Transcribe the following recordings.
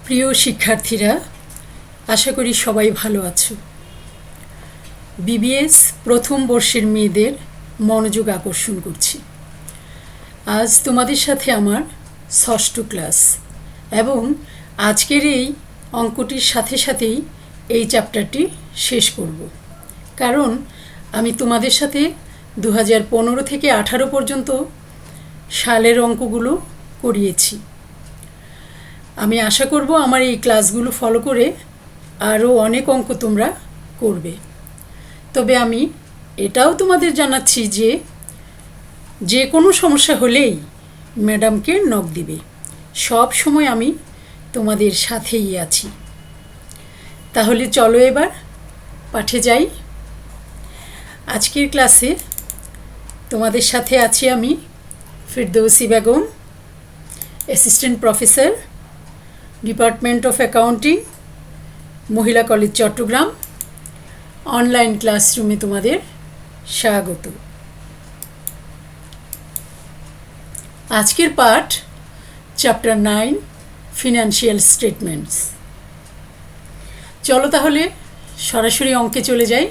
প্রিয় শিক্ষার্থীরা, আশা করি সবাই ভালো আছো। বিবিএস প্রথম বর্ষের মেয়েদের মনোযোগ আকর্ষণ করছি। আজ তোমাদের সাথে আমার ষষ্ঠ ক্লাস এবং আজকের এই অঙ্কটির সাথে সাথেই এই চ্যাপ্টারটি শেষ করব, কারণ আমি তোমাদের সাথে 2015 থেকে 18 পর্যন্ত সালের অঙ্কগুলো করিয়েছি। আমি আশা করব আমার এই ক্লাসগুলো ফলো করে আরও অনেক অঙ্ক তোমরা করবে। তবে আমি এটাও তোমাদের জানাচ্ছি যে যে কোনো সমস্যা হলেই ম্যাডামকে নক দিবে। সব সময় আমি তোমাদের সাথেই আছি। তাহলে চলো এবার পাঠে যাই। আজকের ক্লাসে তোমাদের সাথে আছি আমি Firdousi Begum, assistant professor, department of accounting, মহিলা কলেজ চট্টগ্রাম। অনলাইন ক্লাসরুমে তোমাদের স্বাগত। আজকের পাঠ চ্যাপ্টার 9, ফিনান্সিয়াল স্টেটমেন্টস। চলো তাহলে সরাসরি অঙ্কে চলে যাই।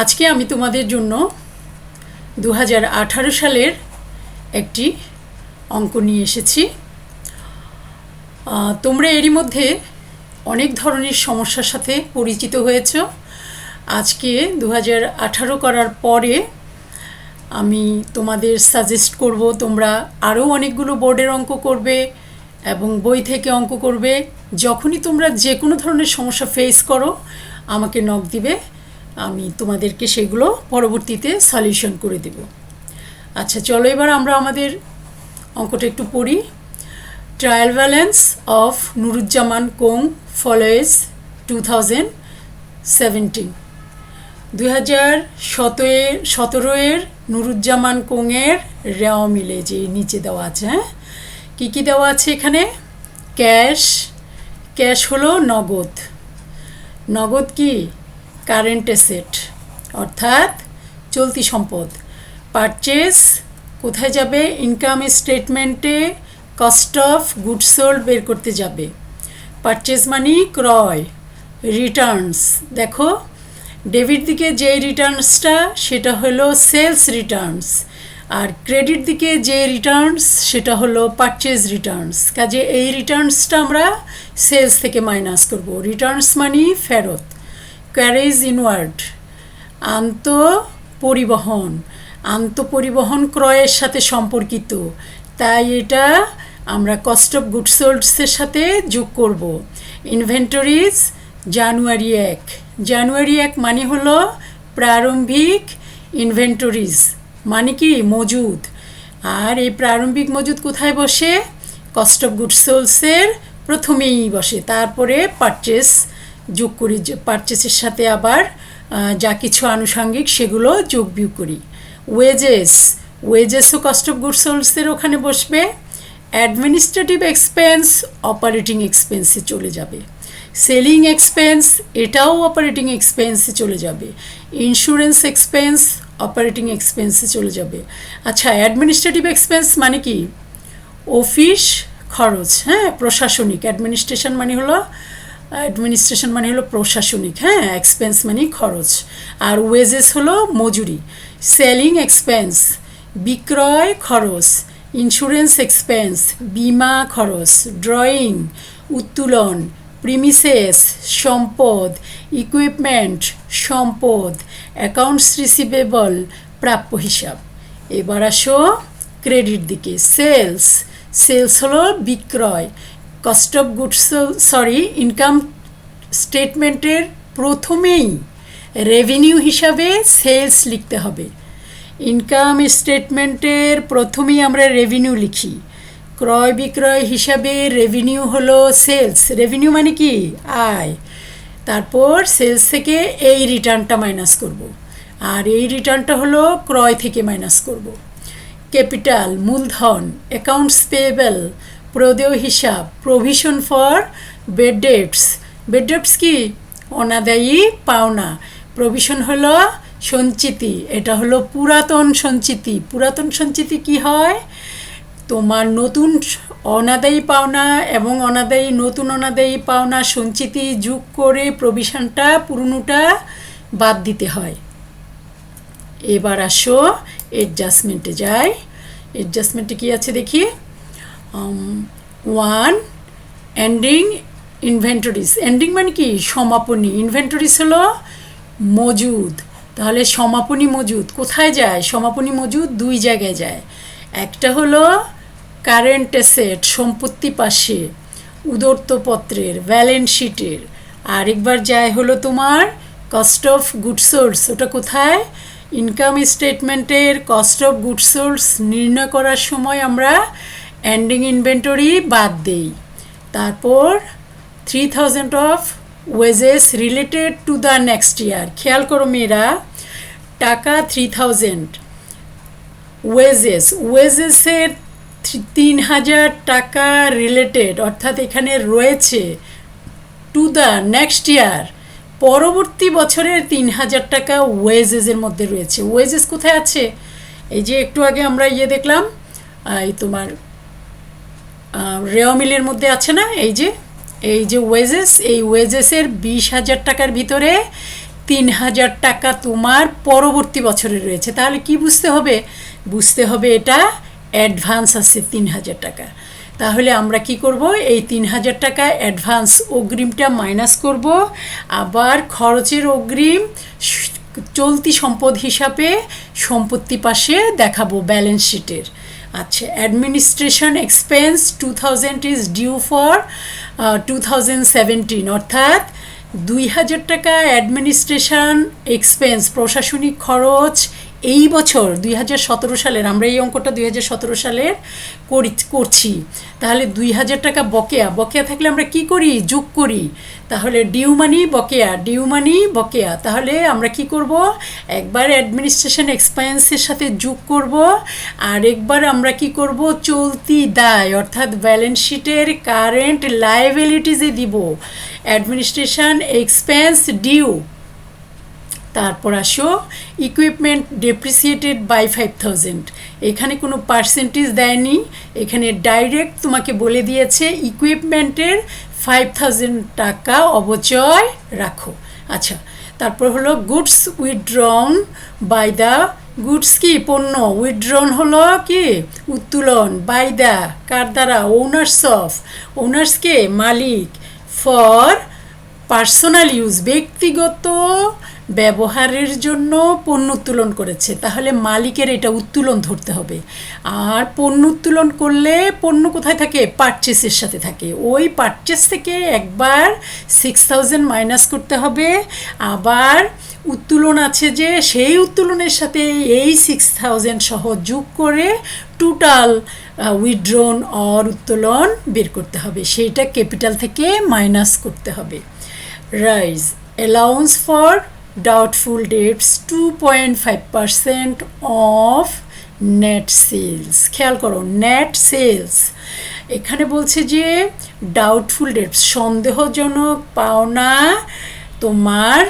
আজকে আমি তোমাদের জন্য 2018 সালের একটি অঙ্ক নিয়ে এসেছি। তোমরা এরই মধ্যে অনেক ধরনের সমস্যার সাথে পরিচিত হয়েছ। আজকে 2018 করার পরে আমি তোমাদের সাজেস্ট করব তোমরা আরও অনেকগুলো বোর্ডের অঙ্ক করবে এবং বই থেকে অঙ্ক করবে। যখনই তোমরা যে কোনো ধরনের সমস্যা ফেস করো আমাকে নক দিবে, আমি তোমাদেরকে সেগুলো পরবর্তীতে সলিউশন করে দেব। আচ্ছা, চলো এবার আমরা আমাদের অঙ্কটা একটু পড়ি। ট্রায়াল ব্যালেন্স অফ নুরুজ্জামান কোং ফলোয়েজ 2017। 2017 নুরুজ্জামান কোংয়ের রেওয়া মিলে যে নিচে দেওয়া আছে। কী কী দেওয়া আছে এখানে? ক্যাশ হলো নগদ। নগদ কি? কারেন্ট অ্যাসেট অর্থাৎ চলতি সম্পদ। পারচেস কোথায় যাবে? ইনকাম স্টেটমেন্টে কস্ট অফ গুডস সোল্ড বের করতে যাবে। পারচেস মানে ক্রয়। রিটার্নস, দেখো ডেবিট দিকে যে রিটার্নসটা সেটা হলো সেলস রিটার্নস, আর ক্রেডিট দিকে যে রিটার্নস সেটা হলো পারচেজ রিটার্নস। কাজে এই রিটার্নসটা আমরা সেলস থেকে মাইনাস করব। রিটার্নস মানে ফেরত। ক্যারেজ ইনওয়ার্ড, আন্তঃপরিবহন ক্রয়ের সাথে সম্পর্কিত, তাই এটা আমরা কস্ট অফ গুডস সোল্ডসের সাথে যোগ করব। ইনভেন্টরিজ জানুয়ারি 1 মানে হলো প্রারম্ভিক। ইনভেন্টরিজ মানে কি? মজুদ। আর এই প্রারম্ভিক মজুদ কোথায় বসে? কস্ট অফ গুডস সোল্ডসের প্রথমেই বসে, তারপরে পারচেস যোগ করি। পারচেসের সাথে আবার যা কিছু আনুষঙ্গিক সেগুলো যোগ বিয়োগ করি। ওয়েজেসও কস্ট অফ গুডস সোল্ডসের ওখানে বসবে। অ্যাডমিনিস্ট্রেটিভ এক্সপেন্স অপারেটিং এক্সপেন্সে চলে যাবে। সেলিং এক্সপেন্স এটাও অপারেটিং এক্সপেন্সে চলে যাবে। ইন্স্যুরেন্স এক্সপেন্স অপারেটিং এক্সপেন্সে চলে যাবে। আচ্ছা, অ্যাডমিনিস্ট্রেটিভ এক্সপেন্স মানে কি? অফিস খরচ, প্রশাসনিক। অ্যাডমিনিস্ট্রেশন মানে হলো প্রশাসনিক, এক্সপেন্স মানে খরচ। আর ওয়েজেস হলো মজুরি। সেলিং এক্সপেন্স বিক্রয় খরচ। ইন্স্যুরেন্স এক্সপেন্স বিমা খরচ। ড্রয়িং উত্তোলন। প্রিমিসেস সম্পদ। ইকুইপমেন্ট সম্পদ। অ্যাকাউন্টস রিসিভেবল প্রাপ্য হিসাব। এবার আসো ক্রেডিট দিকে। সেলস হলো বিক্রয়। কস্ট অফ গুডস ইনকাম স্টেটমেন্টের প্রথমেই রেভিনিউ হিসাবে সেলস লিখতে হবে। ইনকাম স্টেটমেন্টের প্রথমেই আমরা রেভিনিউ লিখি। ক্রয় বিক্রয় হিসাবে রেভিনিউ হলো সেলস। রেভিনিউ মানে কি? আয়। তারপর সেলস থেকে এই রিটার্নটা মাইনাস করব, আর এই রিটার্নটা হলো ক্রয় থেকে মাইনাস করব। ক্যাপিটাল মূলধন। অ্যাকাউন্টস পেয়েবল প্রদেয় হিসাব। প্রভিশন ফর বেড ডেটস কি? অনাদায়ী পাওনা। প্রভিশন হলো সঞ্চিতি, এটা হলো পুরাতন সঞ্চিতি। পুরাতন সঞ্চিতি কি হয়? তোমার নতুন অনাদায়ী পাওনা এবং নতুন অনাদায়ী পাওনা সঞ্চিতি যোগ করে প্রভিশনটা পুরনোটা বাদ দিতে হয়। এবার আসো অ্যাডজাস্টমেন্টে যাই। অ্যাডজাস্টমেন্টে কি আছে দেখি। 1 এন্ডিং ইনভেন্টরিজ। এন্ডিং মানে কি? সমাপনী। ইনভেন্টরিজ হলো মজুদ। তাহলে সমাপনী মজুদ কোথায় যায়? সমাপনী মজুদ দুই জায়গায় যায়। একটা হলো কারেন্ট অ্যাসেট, সম্পত্তি পাশে, উদর্তপত্রের, ব্যালেন্স শিটের। আরেকবার যায় হলো তোমার কস্ট অফ গুড সোর্স। ওটা কোথায়? ইনকাম স্টেটমেন্টের কস্ট অফ গুড সোর্স নির্ণয় করার সময় আমরা এন্ডিং ইনভেন্টরি বাদ দেই। তারপর 3000 of wages related to the next year. খেয়াল করো মেয়েরা, টাকা 3000, ওয়েজেসের 3000 টাকা রিলেটেড, অর্থাৎ এখানে রয়েছে টু দ্য নেক্সট ইয়ার, পরবর্তী বছরের 3000 টাকা ওয়েজেসের মধ্যে রয়েছে। ওয়েজেস কোথায় আছে? এই যে একটু আগে আমরা দেখলাম, এই তোমার রেওয়া মিলের মধ্যে আছে না? এই যে ওয়েজেস, এই ওয়েজেসের 20,000 টাকার ভিতরে 3000 টাকা তোমার পরবর্তী বছরে রয়েছে। তাহলে কি বুঝতে হবে? বুঝতে হবে এটা অ্যাডভান্স আছে 3000 টাকা। তাহলে আমরা কি করব? এই 3000 টাকা অ্যাডভান্স অগ্রিমটা মাইনাস করব, আবার খরচের অগ্রিম চলতি সম্পদ হিসাবে সম্পত্তি পাশে দেখাবো ব্যালেন্স শিটের। আচ্ছা, administration expense 2000 is due for 2017, অর্থাৎ 2000 টাকা অ্যাডমিনিস্ট্রেশন এক্সপেন্স, প্রশাসনিক খরচ এই বছর 2017 সালের, আমরা এই অঙ্কটা 2017 সালের করছি। তাহলে 2000 টাকা বকেয়া থাকলে আমরা কি করি? যোগ করি। তাহলে ডিউ মানি বকেয়া, তাহলে আমরা কি করব? একবার অ্যাডমিনিস্ট্রেশন এক্সপেন্সের সাথে যোগ করব, আর একবার আমরা কি করব? চলতি দায়, অর্থাৎ ব্যালেন্স শিটের কারেন্ট লায়াবিলিটিজে দিব অ্যাডমিনিস্ট্রেশন এক্সপেন্স ডিউ। তারপর আসো ইকুইপমেন্ট ডেপ্রিসিয়েটেড বাই 5000। এখানে কোনো পার্সেন্টেজ দেয়নি, এখানে ডাইরেক্ট তোমাকে বলে দিয়েছে ইকুইপমেন্টের 5000 টাকা অবচয় রাখো। আচ্ছা, তারপর হলো goods withdrawn by the, goods কি? পণ্য। উইথড্রন হলো কি? উত্তোলন। বাই দ্য কার দ্বারা? Owners K? Malik. For personal use, ব্যক্তিগত ব্যবহারের জন্য পণ্য উত্তোলন করেছে। তাহলে মালিকের এটা উত্তোলন ধরতে হবে। আর পণ্য উত্তোলন করলে পণ্য কোথায় থাকে? পারচেসের সাথে থাকে। ওই পারচেস থেকে একবার 6000 মাইনাস করতে হবে, আবার উত্তোলন আছে যে সেই উত্তোলনের সাথে এই 6000 সহ যোগ করে টোটাল উইথড্রন অর উত্তোলন বের করতে হবে, সেইটা ক্যাপিটাল থেকে মাইনাস করতে হবে। Raise allowance for doubtful debts 2.5% of net sales. খেয়াল করো, নেট সেলস এখানে বলছে যে ডাউটফুল ডেটস, সন্দেহজনক পাওনা তোমার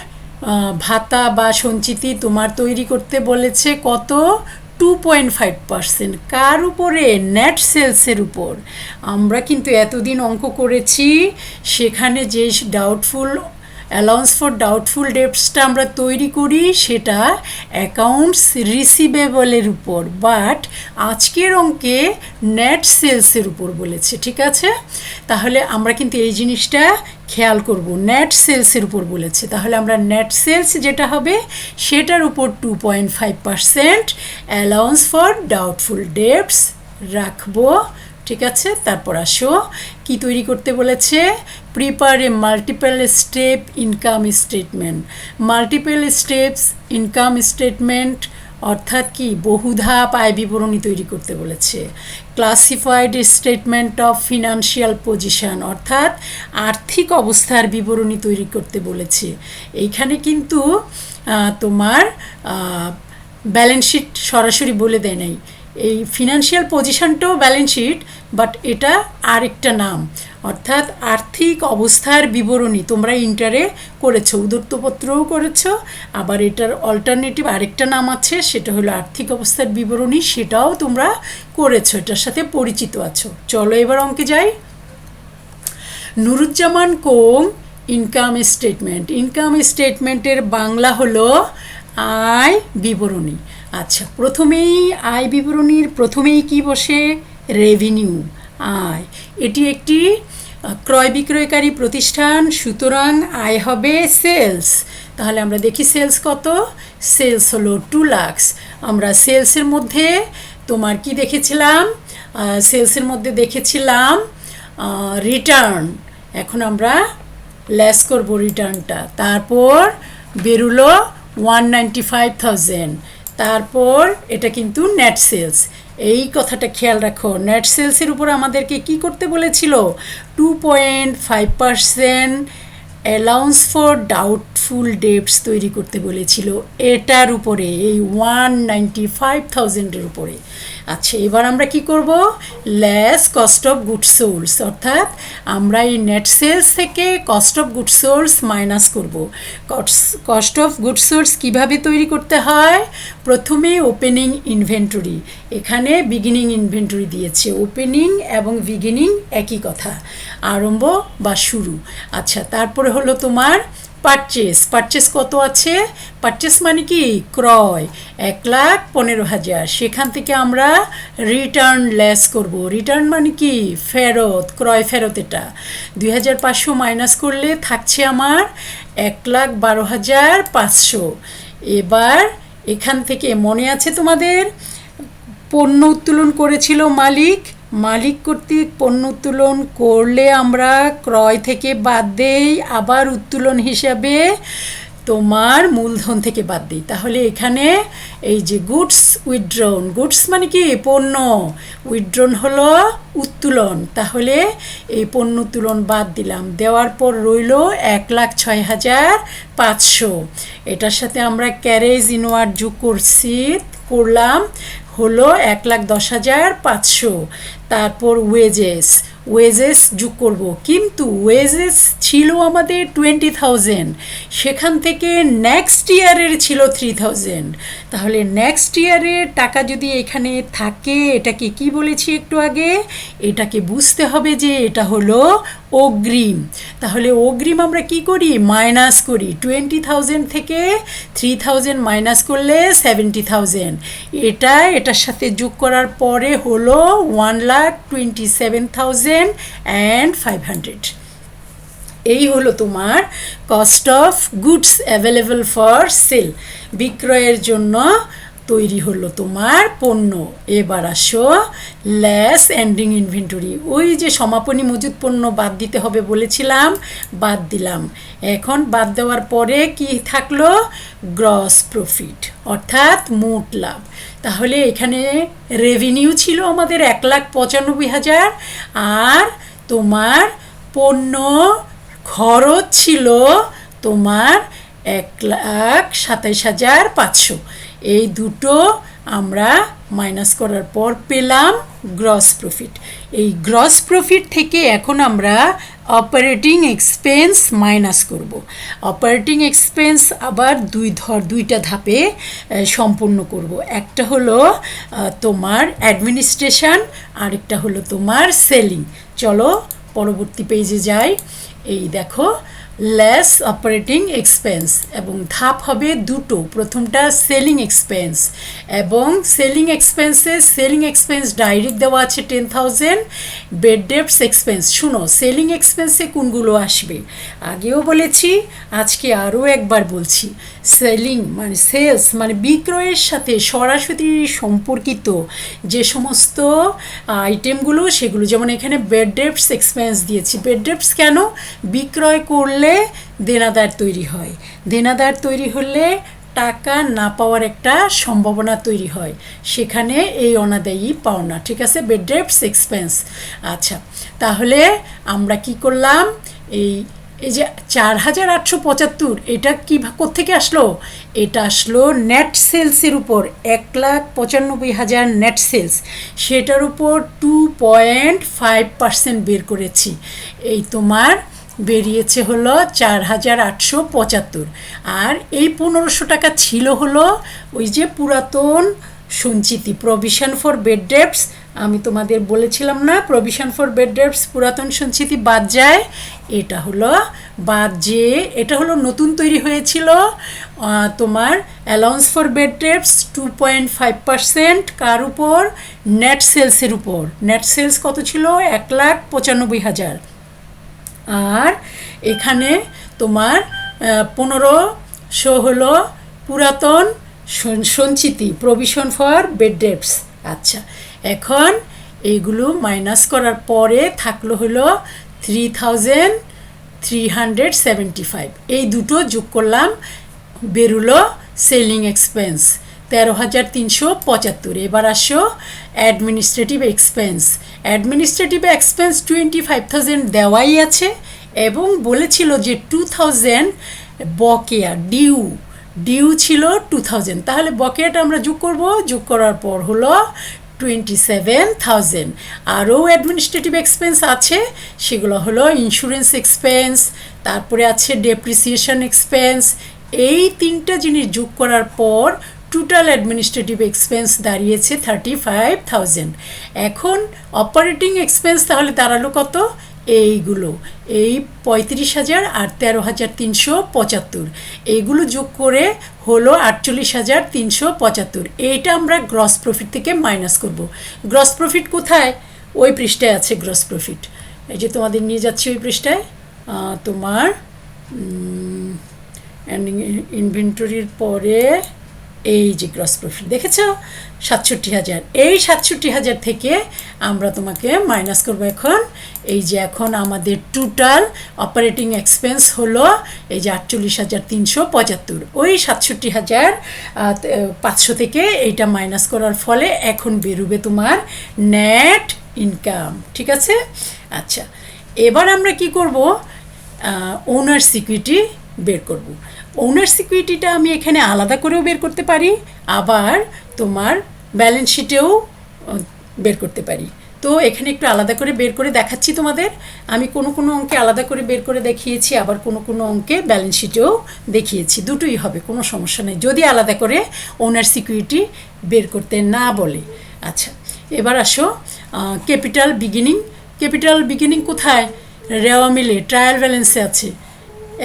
ভাতা বা সঞ্চিতি তোমার তৈরি করতে বলেছে কত? 2.5%। কার উপরে? নেট সেলসের উপর। আমরা কিন্তু এতদিন অঙ্ক করেছি, সেখানে যে ডাউটফুল অ্যালাউন্স ফর ডাউটফুল ডেটসটা আমরা তৈরি করি সেটা অ্যাকাউন্টস রিসিভেবলের উপর, বাট আজকের অঙ্কে নেট সেলসের উপর বলেছে। ঠিক আছে, তাহলে আমরা কিন্তু এই জিনিসটা খেয়াল করব, নেট সেলসের উপর বলেছে। তাহলে আমরা নেট সেলস যেটা হবে সেটার উপর 2.5% অ্যালাউন্স ফর ডাউটফুল ডেটস রাখবো। ঠিক আছে, তারপর আসো কি তৈরি করতে বলেছে? Prepare a multiple step income statement. Multiple steps income statement অর্থাৎ কি? বহুধাপ আয় বিবরণী তৈরি করতে বলেছে। Classified statement of financial position, অর্থাৎ আর্থিক অবস্থার বিবরণী তৈরি করতে বলেছে। এইখানে কিন্তু তোমার ব্যালেন্স শিট সরাসরি বলে দেয় নাই। এই ফিনান্সিয়াল পজিশনটাও ব্যালেন্স শিট, বাট এটা আরেকটা নাম, অর্থাৎ আর্থিক অবস্থার বিবরণী তোমরা ইন্টারে করেছো, উদ্ধৃতপত্রও করেছো, আবার এটার অল্টারনেটিভ আরেকটা নাম আছে, সেটা হলো আর্থিক অবস্থার বিবরণী, সেটাও তোমরা করেছো, এটার সাথে পরিচিত আছো। চলো এবার অঙ্কে যাই। নুরুজ্জামান কোম ইনকাম স্টেটমেন্ট। ইনকাম স্টেটমেন্টের বাংলা হলো আয় বিবরণী। আচ্ছা, প্রথমেই আয় বিবরণীর প্রথমেই কি বসে? রেভিনিউ, আয়। এটি একটি ক্রয় বিক্রয়কারী প্রতিষ্ঠান, সুতরাং আয় হবে সেলস। তাহলে আমরা দেখি সেলস কত? সেলস হলো 2 লাখ। আমরা সেলসের মধ্যে তোমার কি দেখেছিলাম? সেলসের মধ্যে দেখেছিলাম রিটার্ন। এখন আমরা লেস করব রিটার্নটা। তারপর বেরোলো 195,000। তারপর এটা কিন্তু নেট সেলস। এই কথাটা খেয়াল রাখো, নেট সেলসের উপর আমাদেরকে কি করতে বলেছিল? 2.5% অ্যালাউন্স ফর ডাউটফুল ডেটস তৈরি করতে বলেছিল, এটার উপরে, এই 195,000-এর উপরে। আচ্ছা, এবার আমরা কি করব? লেস কস্ট অফ গুডস সোল্স, অর্থাৎ আমরা এই নেট সেলস থেকে কস্ট অফ গুডস সোল্স মাইনাস করব। কস্ট অফ গুডস সোল্স কীভাবে তৈরি করতে হয়? প্রথমে ওপেনিং ইনভেন্টরি, এখানে বিগিনিং ইনভেন্টরি দিয়েছে। ওপেনিং এবং বিগিনিং একই কথা, আরম্ভ বা শুরু। আচ্ছা, তারপরে হলো তোমার পারচেস। পারচেস কত আছে? পারচেস মানে কি? ক্রয়, 1,15,000। সেখান থেকে আমরা রিটার্ন লেস করব। রিটার্ন মানে কি? ফেরত, ক্রয় ফেরত। এটা 2,500 মাইনাস করলে থাকছে আমার 1,12,500। এবার এখান থেকে মনে আছে তোমাদের পণ্য উত্তোলন করেছিল মালিক, মালিক কর্তৃক পণ্য উত্তোলন করলে আমরা ক্রয় থেকে বাদ দেই, আবার উত্তোলন হিসাবে তোমার মূলধন থেকে বাদ দিই। তাহলে এখানে এই যে গুডস উইথড্রন, গুডস মানে কি? পণ্য, উইথড্রন হলো উত্তোলন। তাহলে এই পণ্য উত্তোলন বাদ দিলাম, দেওয়ার পর রইল 1,06,500। এটার সাথে আমরা ক্যারেজ ইনওয়ার্ড যোগ করলাম, হলো 1,10,500। তারপর ওয়েজেস, ওয়েজেস যোগ করব, কিন্তু ওয়েজেস ছিল আমাদের 20,000, সেখান থেকে নেক্সট ইয়ারের ছিল 3,000। তাহলে নেক্সট ইয়ারের টাকা যদি এখানে থাকে, এটাকে কি বলেছি একটু আগে? এটাকে বুঝতে হবে যে এটা হলো অগ্রিম। তাহলে অগ্রিম আমরা কি করি? মাইনাস করি। 20,000 থেকে 3,000 মাইনাস করলে 70,000। এটার সাথে যোগ করার পরে হলো 1,27,500। এই হলো তোমার cost of goods available for sale, বিক্রয়ের জন্য তৈরি হলো তোমার পণ্য। এবার আসো লেস এন্ডিং ইনভেন্টরি। ওই যে সমাপনী মজুদ পণ্য বাদ দিতে হবে বলেছিলাম, বাদ দিলাম। এখন বাদ দেওয়ার পরে কি থাকলো? গ্রস প্রফিট, অর্থাৎ মোট লাভ। তাহলে এখানে রেভিনিউ ছিল আমাদের 1,95,000, আর তোমার পণ্য খরচ ছিল তোমার 1,27,500। এই দুটো আমরা মাইনাস করার পর পেলাম গ্রস প্রফিট। এই গ্রস প্রফিট থেকে এখন আমরা অপারেটিং এক্সপেন্স মাইনাস করব। অপারেটিং এক্সপেন্স আবার দুইটা ধাপে সম্পূর্ণ করব। একটা হলো তোমার অ্যাডমিনিস্ট্রেশন, আরেকটা হলো তোমার সেলিং। চলো পরবর্তী পেজে যাই। এই দেখো, লেস অপারেটিং এক্সপেন্স, এবং ধাপ হবে দুটো। প্রথমটা সেলিং এক্সপেন্স, এবং সেলিং এক্সপেন্স ডাইরেক্ট দেওয়া আছে 10,000। বেড ডেপ্টস এক্সপেন্স, শুনো সেলিং এক্সপেন্সে কোনগুলো আসবে? আগেও বলেছি, আজকে আরও একবার বলছি। সেলিং মানে সেলস মানে বিক্রয়ের সাথে সরাসরি সম্পর্কিত যে সমস্ত আইটেমগুলো, সেগুলো। যেমন এখানে বেড ডেপ্টস এক্সপেন্স দিয়েছি। বেড ডেপ্টস কেন? বিক্রয় করলে দেনাদার তৈরি হয়, দেনাদার তৈরি হলে টাকা না পাওয়ার একটা সম্ভাবনা তৈরি হয়, সেখানে এই অনাদায়ী পাওনা। ঠিক আছে, বেড ডেপ্টস এক্সপেন্স। আচ্ছা, তাহলে আমরা কি করলাম? এই এই যে 4,875 এটা কি কোত্থেকে আসলো? এটা আসলো নেট সেলসের উপর, 1,95,000 নেট সেলস, সেটার উপর 2.5% বের করেছি। এই তোমার বেরিয়েছে হলো 4,875। আর এই 1,500 টাকা ছিল হলো ওই যে পুরাতন সঞ্চিতি, প্রভিশন ফর বেড ডেটস। আমি তোমাদের বলেছিলাম না, প্রভিশন ফর বেড ডেটস পুরাতন সঞ্চিতি বাদ যায়, এটা হলো বাদ যে এটা হলো নতুন তৈরি হয়েছিল তোমার অ্যালাউন্স ফর বেড ডেটস 2.5%। কার উপর? নেট সেলসের উপর। নেট সেলস কত ছিল? 1,95,000। আর এখানে তোমার 1,500 হলো পুরাতন সঞ্চিতি, প্রভিশন ফর বেড ডেটস। আচ্ছা, এখন এইগুলো মাইনাস করার পরে থাকলো হলো 3,375। এই দুটো যোগ করলাম, বেরুলো সেলিং এক্সপেন্স 13,375। এবার আসো অ্যাডমিনিস্ট্রেটিভ এক্সপেন্স। অ্যাডমিনিস্ট্রেটিভ এক্সপেন্স 25,000 দেওয়াই আছে এবং বলেছিল যে 2,000 বকেয়া ডিউ ছিল 2,000। তাহলে বকেয়াটা আমরা যোগ করব, যোগ করার পর হলো 27,000। আরও অ্যাডমিনিস্ট্রেটিভ এক্সপেন্স আছে, সেগুলো হলো ইন্স্যুরেন্স এক্সপেন্স, তারপরে আছে ডেপ্রিসিয়েশন এক্সপেন্স। এই তিনটা জিনিস যোগ করার পর টোটাল অ্যাডমিনিস্ট্রেটিভ এক্সপেন্স দাঁড়িয়েছে 35,000। এখন অপারেটিং এক্সপেন্স তাহলে দাঁড়ালো কত? এইগুলো, এই 35,000 আর 13,375, এইগুলো যোগ করে হলো 48,375। এইটা আমরা গ্রস প্রফিট থেকে মাইনাস করব। গ্রস প্রফিট কোথায়? ওই পৃষ্ঠায় আছে গ্রস প্রফিট। এই যে তোমাদের নিয়ে যাচ্ছি ওই পৃষ্ঠায়, তোমার ইনভেন্টরির পরে এই যে গ্রস প্রফিট দেখেছ 67,000। এই 67,000 থেকে আমরা তোমাকে মাইনাস করব এখন। এই যে এখন আমাদের টোটাল অপারেটিং এক্সপেন্স হলো এই যে 48,375। ওই 67,500 থেকে এইটা মাইনাস করার ফলে এখন বেরোবে তোমার নেট ইনকাম। ঠিক আছে? আচ্ছা, এবার আমরা কি করব? ওনার্স ইকুইটি বের করব। ওনার্স ইকুইটিটা আমি এখানে আলাদা করেও বের করতে পারি, আবার তোমার ব্যালেন্স শিটেও বের করতে পারি। তো এখানে একটু আলাদা করে বের করে দেখাচ্ছি তোমাদের। আমি কোনো কোনো অঙ্কে আলাদা করে বের করে দেখিয়েছি, আবার কোনো কোনো অঙ্কে ব্যালেন্স শিটেও দেখিয়েছি। দুটোই হবে, কোনো সমস্যা নেই যদি আলাদা করে ওনার্স ইকুইটি বের করতে না বলে। আচ্ছা, এবার আসো ক্যাপিটাল বিগিনিং। ক্যাপিটাল বিগিনিং কোথায়? রেওয়া মিলে ট্রায়াল ব্যালেন্সে আছে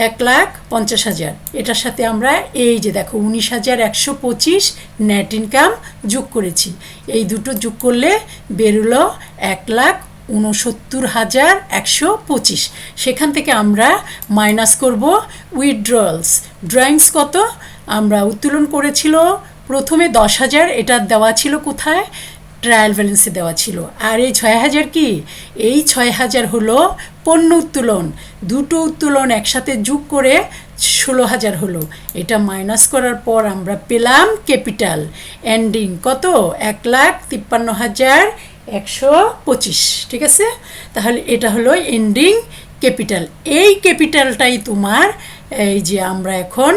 1,50,000। এটার সাথে আমরা এই যে দেখো 19,125 নেট ইনকাম যোগ করেছি। এই দুটো যোগ করলে বেরোলো 1,69,125। সেখান থেকে আমরা মাইনাস করব উইথড্রয়ালস। ড্রয়িংস কত? আমরা উত্তোলন করেছিল প্রথমে 10,000, এটা দেওয়া ছিল কোথায়? ট্রায়াল ব্যালেন্সে দেওয়া ছিল। আর এই 6,000 কি? এই 6,000 হলো পণ্য উত্তোলন। দুটো উত্তোলন একসাথে যোগ করে 16,000 হলো। এটা মাইনাস করার পর আমরা পেলাম ক্যাপিটাল এন্ডিং কত? 1,53,125। ঠিক আছে? তাহলে এটা হলো এন্ডিং ক্যাপিটাল। এই ক্যাপিটালটাই তোমার এই যে আমরা এখন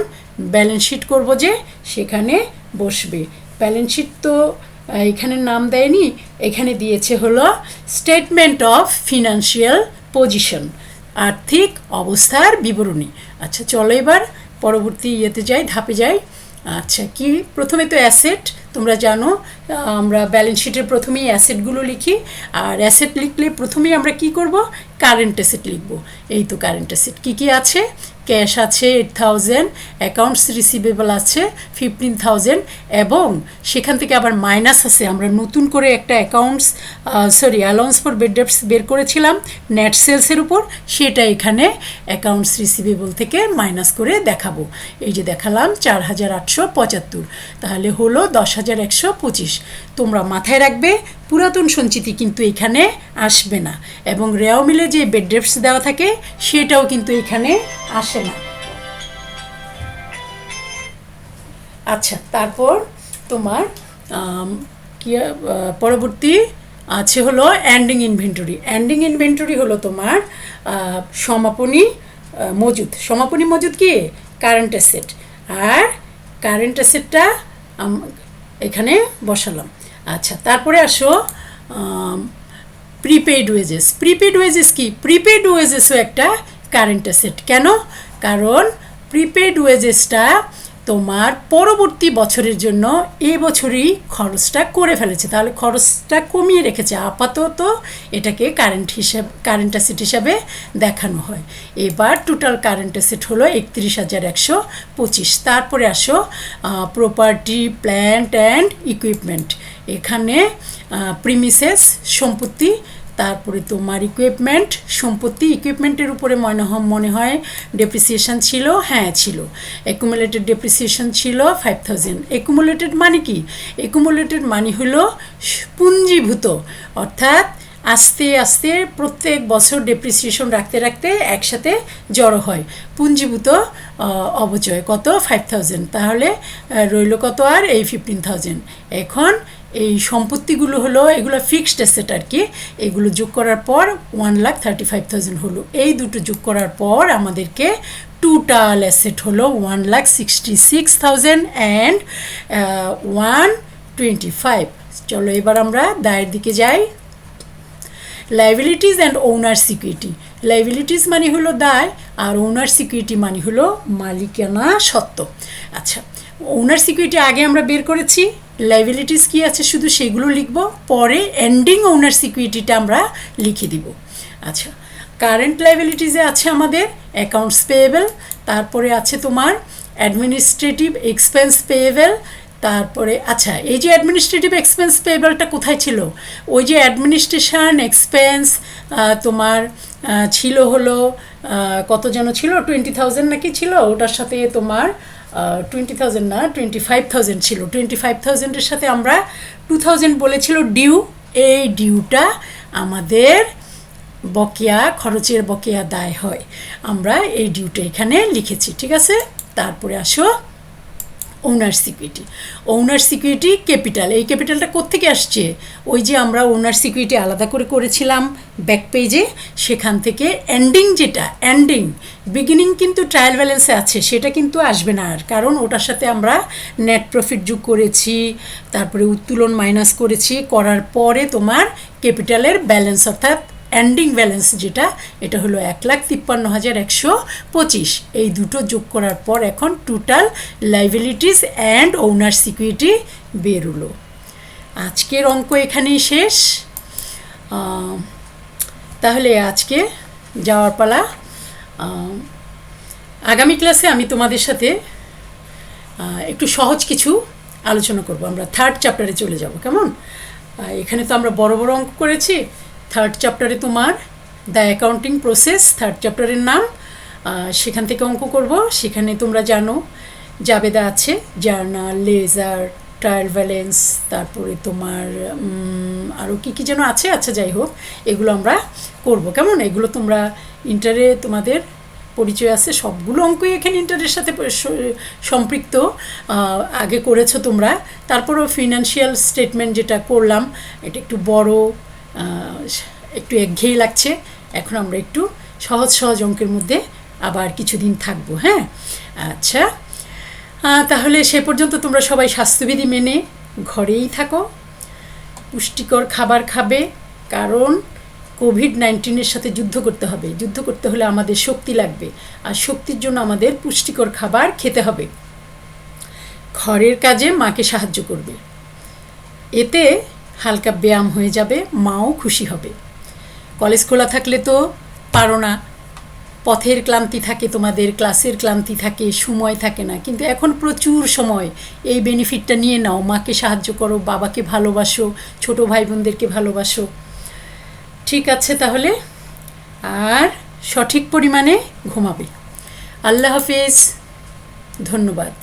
ব্যালেন্স শিট করব, যে সেখানে বসবে। ব্যালেন্স শিট তো এখানে নাম দেয়নি, এখানে দিয়েছে হলো স্টেটমেন্ট অফ ফিনান্সিয়াল পজিশন, আর্থিক অবস্থার বিবরণী। আচ্ছা, চলো এবার পরবর্তী ধাপে যাই। আচ্ছা, কি প্রথমে তো অ্যাসেট, তোমরা জানো আমরা ব্যালেন্স শিটের প্রথমেই অ্যাসেটগুলো লিখি। আর অ্যাসেট লিখলে প্রথমেই আমরা কি করব? কারেন্ট অ্যাসেট লিখব। এই তো কারেন্ট অ্যাসেট কী কী আছে? ক্যাশ আছে 8,000, অ্যাকাউন্টস রিসিভেবল আছে 15,000, এবং সেখান থেকে আবার মাইনাস আছে। আমরা নতুন করে একটা অ্যালাউন্স ফর বেড ডেটস বের করেছিলাম নেট সেলসের উপর, সেটা এখানে অ্যাকাউন্টস রিসিভেবল থেকে মাইনাস করে দেখাবো। এই যে দেখালাম 4,875, তাহলে হলো 10,125। তোমরা মাথায় রাখবে পুরাতন সঞ্চিতি কিন্তু এখানে আসবে না, এবং রেওয়া মিলে যে বেড ডেটস দেওয়া থাকে সেটাও কিন্তু এখানে আসে না। আচ্ছা, তারপর তোমার পরবর্তী আছে হলো এন্ডিং ইনভেন্টরি। এন্ডিং ইনভেন্টরি হলো তোমার সমাপনী মজুদ, সমাপনী মজুদ কি কারেন্ট অ্যাসেট, আর কারেন্ট অ্যাসেটটা এখানে বসালাম। আচ্ছা, তারপরে আসো প্রিপেইড ওয়েজেস। প্রিপেইড ওয়েজেস কি? প্রিপেইড ওয়েজেসও একটা কারেন্ট অ্যাসেট। কেন? কারণ প্রিপেইড ওয়েজেসটা তোমার পরবর্তী বছরের জন্য এবছরই খরচটা করে ফেলেছে, তাহলে খরচটা কমিয়ে রেখেছে, আপাতত এটাকে কারেন্ট অ্যাসেট হিসাবে দেখানো হয়। এবার টোটাল কারেন্ট অ্যাসেট হলো 31,125। তারপরে আসো প্রপার্টি, প্ল্যান্ট অ্যান্ড ইকুইপমেন্ট। এখানে প্রিমিসেস সম্পত্তি, তারপরে তোমার ইকুইপমেন্ট সম্পত্তি, ইকুইপমেন্টের উপরে মনে হয় ডেপ্রিসিয়েশন ছিল, হ্যাঁ ছিল। অ্যাকুমুলেটেড ডেপ্রিসিয়েশন ছিল 5,000। অ্যাকুমুলেটেড মানে কি? অ্যাকুমুলেটেড মানে হলো পুঞ্জীভূত, অর্থাৎ আস্তে আস্তে প্রত্যেক বছর ডেপ্রিসিয়েশন রাখতে রাখতে একসাথে জড়ো হয়, পুঞ্জীভূত অবচয় কত 5,000। তাহলে রইল কত আর এই 15,000। এখন এই সম্পত্তিগুলো হলো এগুলো ফিক্সড অ্যাসেট আর কি, এগুলো যোগ করার পর 1,35,000 হলো। এই দুটো যোগ করার পর আমাদেরকে টোটাল অ্যাসেট হলো 1,66,125। চলো এবার আমরা দায়ের দিকে যাই। Liabilities and owner security. Liabilities মানে হলো দায়, আর ওনার সিকিউরিটি মানে হলো মালিকানা সত্ত্ব। আচ্ছা, ওনার সিকিউরিটি আগে আমরা বের করেছি, লাইবিলিটিস কি আছে শুধু সেগুলো লিখব, পরে এন্ডিং ওনার সিকিউরিটিটা আমরা লিখে দিব। আচ্ছা, কারেন্ট লাইবিলিটিসে আছে আমাদের অ্যাকাউন্টস পেয়েবল, তারপরে আছে তোমার অ্যাডমিনিস্ট্রেটিভ এক্সপেন্স পেয়েবল, তারপরে আচ্ছা এই যে অ্যাডমিনিস্ট্রেটিভ এক্সপেন্স পেয়েবলটা কোথায় ছিল? ওই যে অ্যাডমিনিস্ট্রেশন এক্সপেন্স তোমার ছিল হলো কত যেন ছিল, 20,000 নাকি ছিল, ওটার সাথে তোমার 20,000 না 25,000 ছিল। 25,000-এর সাথে আমরা 2,000 বলেছিল ডিউ, এই ডিউটা আমাদের বকেয়া, খরচের বকেয়া দায় হয়, আমরা এই ডিউটা এখানে লিখেছি, ঠিক আছে। তারপরে আসো ওনার সিকিউরিটি। ওনার সিকিউরিটি ক্যাপিটাল, এই ক্যাপিটালটা কোত্থেকে আসছে? ওই যে আমরা ওনার সিকিউরিটি আলাদা করে করেছিলাম ব্যাক পেজে, সেখান থেকে এন্ডিং যেটা, এন্ডিং বিগিনিং কিন্তু ট্রায়াল ব্যালেন্সে আছে, সেটা কিন্তু আসবে না আর, কারণ ওটার সাথে আমরা নেট প্রফিট যোগ করেছি, তারপরে উত্তোলন মাইনাস করেছি, করার পরে তোমার ক্যাপিটালের ব্যালেন্স অর্থাৎ এন্ডিং ব্যালেন্স যেটা, এটা হলো 1,53,125। এই দুটো যোগ করার পর এখন total liabilities and owner security বেরোলো। আজকের অঙ্ক এখানেই শেষ। তাহলে আজকে যাওয়ার পালা। আগামী ক্লাসে আমি তোমাদের সাথে একটু সহজ কিছু আলোচনা করব, আমরা থার্ড চ্যাপ্টারে চলে যাব, কেমন? এখানে তো আমরা বড় বড় অঙ্ক করেছি, থার্ড চ্যাপ্টারে তোমার দ্য অ্যাকাউন্টিং প্রসেস, থার্ড চ্যাপ্টারের নাম, সেখান থেকে অঙ্ক করব। সেখানে তোমরা জানো জাবেদা আছে, জার্নাল, লেজার, ট্রায়াল ব্যালেন্স, তারপরে তোমার আরও কী কী যেন আছে, আচ্ছা যাই হোক, এগুলো আমরা করব, কেমন? এগুলো তোমরা ইন্টারে তোমাদের পরিচয় আছে, সবগুলো অঙ্কই এখানে ইন্টারের সাথে সম্পৃক্ত, আগে করেছো তোমরা। তারপরেও ফিনান্সিয়াল স্টেটমেন্ট যেটা করলাম এটা একটু বড়, একটু একঘেয়ে লাগছে, এখন আমরা একটু সহজ সহজ অঙ্কের মধ্যে আবার কিছুদিন থাকবো, হ্যাঁ। আচ্ছা, তাহলে সে পর্যন্ত তোমরা সবাই স্বাস্থ্যবিধি মেনে ঘরেই থাকো, পুষ্টিকর খাবার খাবে, কারণ কোভিড-19-এর সাথে যুদ্ধ করতে হবে, যুদ্ধ করতে হলে আমাদের শক্তি লাগবে, আর শক্তির জন্য আমাদের পুষ্টিকর খাবার খেতে হবে। ঘরের কাজে মাকে সাহায্য করবে, এতে হালকা ব্যায়াম হয়ে যাবে, মাও খুশি হবে। কলেজ খোলা থাকলে তো পারো না, পথের ক্লান্তি থাকে, তোমাদের ক্লাসের ক্লান্তি থাকে, সময় থাকে না, কিন্তু এখন প্রচুর সময়, এই বেনিফিটটা নিয়ে নাও, মাকে সাহায্য করো, বাবাকে ভালোবাসো, ছোট ভাই বোনদেরকে ভালোবাসো, ঠিক আছে? তাহলে আর সঠিক পরিমাণে ঘুমাবে। আল্লাহ হাফেজ, ধন্যবাদ।